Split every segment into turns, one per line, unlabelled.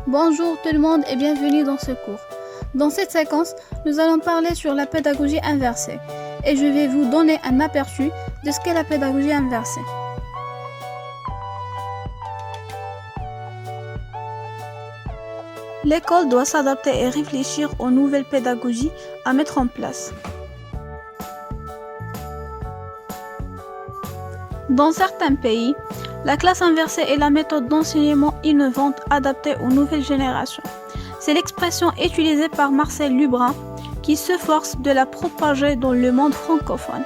Bonjour tout le monde et bienvenue dans ce cours. Dans cette séquence, nous allons parler sur la pédagogie inversée et je vais vous donner un aperçu de ce qu'est la pédagogie inversée. L'école doit s'adapter et réfléchir aux nouvelles pédagogies à mettre en place. Dans certains pays, la classe inversée est la méthode d'enseignement innovante adaptée aux nouvelles générations. C'est l'expression utilisée par Marcel Lubrin qui s'efforce de la propager dans le monde francophone.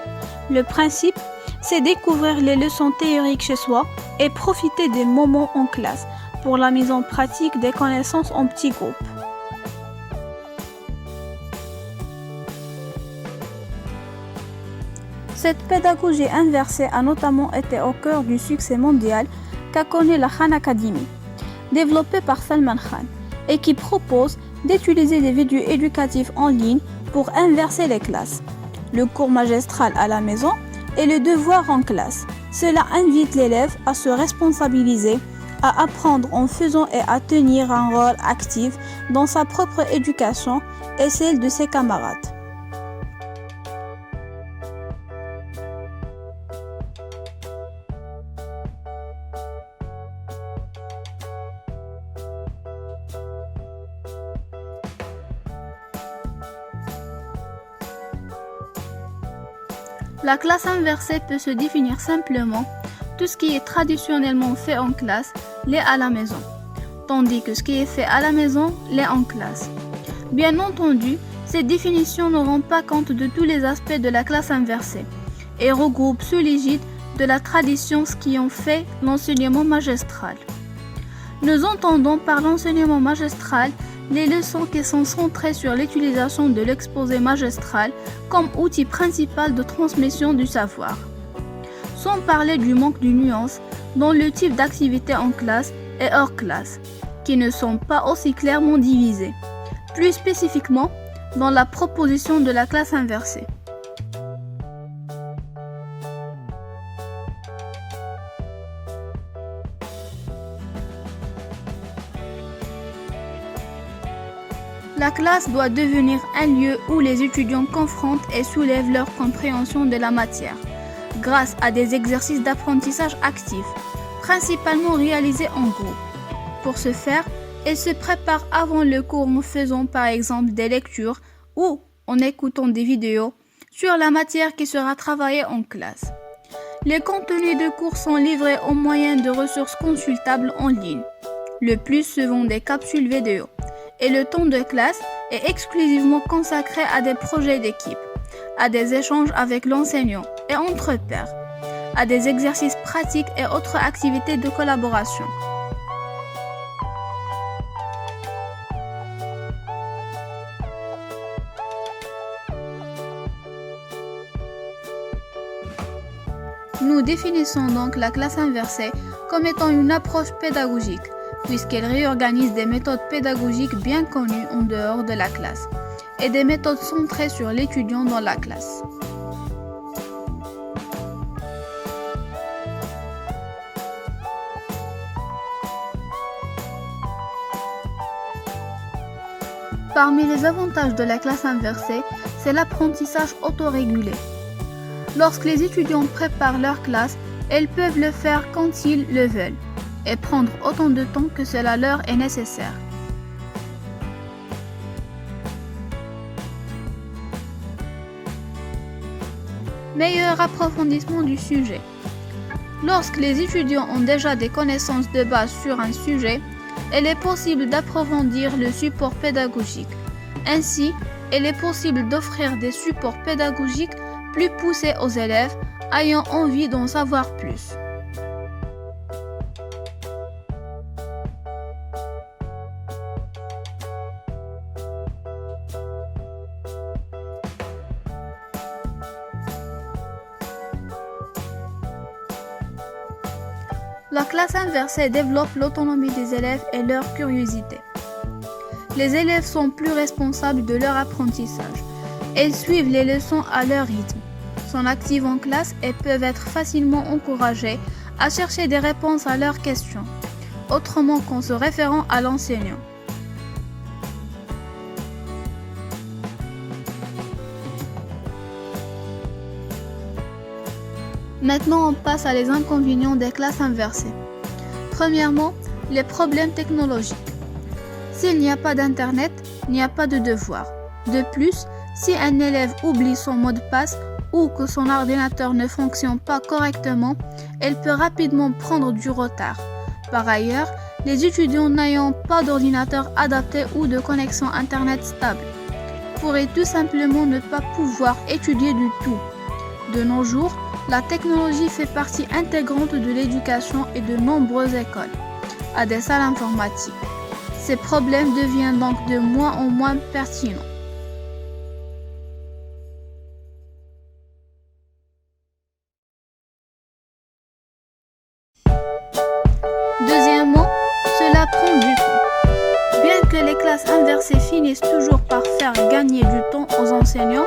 Le principe, c'est découvrir les leçons théoriques chez soi et profiter des moments en classe pour la mise en pratique des connaissances en petits groupes. Cette pédagogie inversée a notamment été au cœur du succès mondial qu'a connu la Khan Academy, développée par Salman Khan, et qui propose d'utiliser des vidéos éducatifs en ligne pour inverser les classes, le cours magistral à la maison et le devoir en classe. Cela invite l'élève à se responsabiliser, à apprendre en faisant et à tenir un rôle actif dans sa propre éducation et celle de ses camarades. La classe inversée peut se définir simplement tout ce qui est traditionnellement fait en classe l'est à la maison, tandis que ce qui est fait à la maison l'est en classe. Bien entendu, ces définitions ne rendent pas compte de tous les aspects de la classe inversée et regroupent sous l'égide de la tradition ce qui en fait l'enseignement magistral. Nous entendons par l'enseignement magistral les leçons qui sont centrées sur l'utilisation de l'exposé magistral comme outil principal de transmission du savoir. Sans parler du manque de nuances dans le type d'activités en classe et hors classe, qui ne sont pas aussi clairement divisées, plus spécifiquement dans la proposition de la classe inversée. La classe doit devenir un lieu où les étudiants confrontent et soulèvent leur compréhension de la matière, grâce à des exercices d'apprentissage actifs, principalement réalisés en groupe. Pour ce faire, ils se préparent avant le cours en faisant par exemple des lectures ou en écoutant des vidéos sur la matière qui sera travaillée en classe. Les contenus de cours sont livrés au moyen de ressources consultables en ligne, le plus souvent des capsules vidéo. Et le temps de classe est exclusivement consacré à des projets d'équipe, à des échanges avec l'enseignant et entre pairs, à des exercices pratiques et autres activités de collaboration. Nous définissons donc la classe inversée comme étant une approche pédagogique, puisqu'elle réorganise des méthodes pédagogiques bien connues en dehors de la classe et des méthodes centrées sur l'étudiant dans la classe. Parmi les avantages de la classe inversée, c'est l'apprentissage autorégulé. Lorsque les étudiants préparent leur classe, ils peuvent le faire quand ils le veulent et prendre autant de temps que cela leur est nécessaire. Meilleur approfondissement du sujet. Lorsque les étudiants ont déjà des connaissances de base sur un sujet, il est possible d'approfondir le support pédagogique. Ainsi, il est possible d'offrir des supports pédagogiques plus poussés aux élèves ayant envie d'en savoir plus. La classe inversée développe l'autonomie des élèves et leur curiosité. Les élèves sont plus responsables de leur apprentissage. Ils suivent les leçons à leur rythme, sont actifs en classe et peuvent être facilement encouragés à chercher des réponses à leurs questions. autrement qu'en se référant à l'enseignant. Maintenant, on passe à les inconvénients des classes inversées. Premièrement, les problèmes technologiques. S'il n'y a pas d'internet, il n'y a pas de devoir. De plus, si un élève oublie son mot de passe ou que son ordinateur ne fonctionne pas correctement, elle peut rapidement prendre du retard. Par ailleurs, les étudiants n'ayant pas d'ordinateur adapté ou de connexion internet stable pourraient tout simplement ne pas pouvoir étudier du tout. De nos jours, la technologie fait partie intégrante de l'éducation et de nombreuses écoles a des salles informatiques. Ces problèmes deviennent donc de moins en moins pertinents. Deuxièmement, cela prend du temps. Bien que les classes inversées finissent toujours par faire gagner du temps aux enseignants,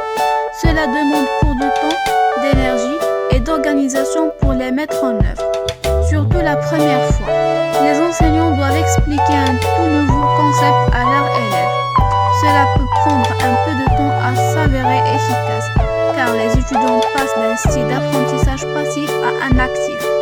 cela demande pour du temps, d'énergie et d'organisation pour les mettre en œuvre. Surtout la première fois, les enseignants doivent expliquer un tout nouveau concept à leurs élèves. Cela peut prendre un peu de temps à s'avérer efficace, car les étudiants passent d'un style d'apprentissage passif à un actif.